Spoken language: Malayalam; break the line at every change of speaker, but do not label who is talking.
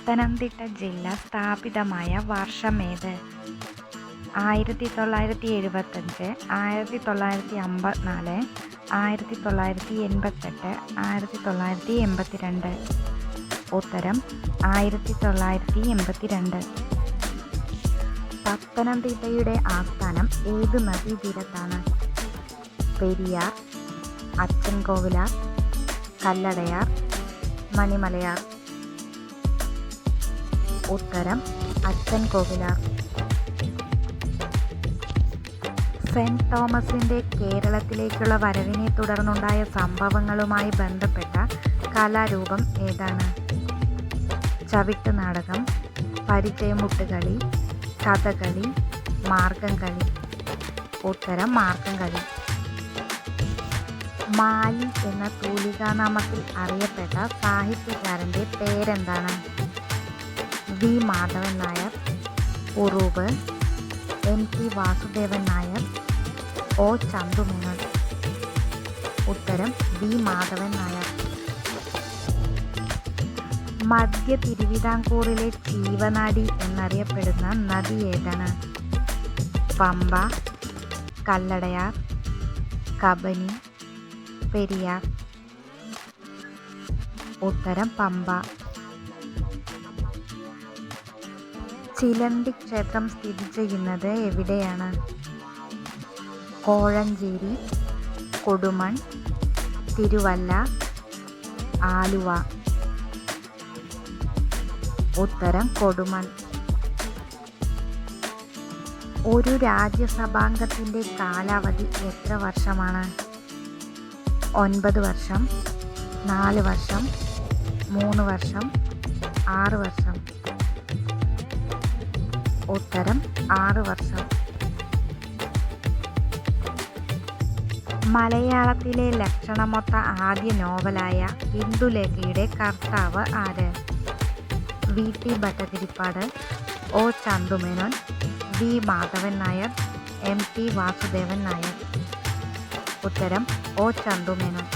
പത്തനംതിട്ട ജില്ല സ്ഥാപിതമായ വർഷമേത്? 1975, 1954, 1988, 1982. ഉത്തരം 1982. പത്തനംതിട്ടയുടെ ആസ്ഥാനം ഏത് നദീതീരത്താണ്? പെരിയാർ, അച്ചൻകോവിലാർ, കല്ലടയാർ, മണിമലയാർ. ഉത്തരം അച്ചൻകോവിലാർ. സെന്റ് തോമസിൻ്റെ കേരളത്തിലേക്കുള്ള വരവിനെ തുടർന്നുണ്ടായ സംഭവങ്ങളുമായി ബന്ധപ്പെട്ട കലാരൂപം ഏതാണ്? ചവിട്ടുനാടകം, പരിചയമുട്ടുകളി, കഥകളി, മാർഗംകളി. ഉത്തരം മാർഗംകളി. മാലി എന്ന തൂലികാനാമത്തിൽ അറിയപ്പെട്ട സാഹിത്യകാരൻ്റെ പേരെന്താണ്? V Madhavan Nair, Uroob, MT Vasudevan Nair, O Chandu Menon. ഉത്തരം വി മാധവൻ നായർ. മധ്യ തിരുവിതാംകൂറിലെ ജീവനാഡി എന്നറിയപ്പെടുന്ന നദി ഏതാണ്? പമ്പ, കല്ലടയാർ, കബനി, പെരിയാർ. ഉത്തരം പമ്പ. ചിലന്തി ക്ഷേത്രം സ്ഥിതി ചെയ്യുന്നത് എവിടെയാണ്? കോഴഞ്ചേരി, കൊടുമൺ, തിരുവല്ല, ആലുവ. ഉത്തരം കൊടുമൺ. ഒരു രാജ്യസഭാംഗത്തിൻ്റെ കാലാവധി എത്ര വർഷമാണ്? 9 വർഷം, 4 വർഷം, 3 വർഷം, 6 വർഷം. ഉത്തരം 6 വർഷം. മലയാളത്തിലെ ലക്ഷണമൊത്ത ആദ്യ നോവലായ ഇന്ദുലേഖയുടെ കർത്താവ് ആര്? VT Bhattathiripad, O Chandu Menon, V Madhavan Nair, MT Vasudevan Nair. ഉത്തരം O ചന്തുമേനോൻ.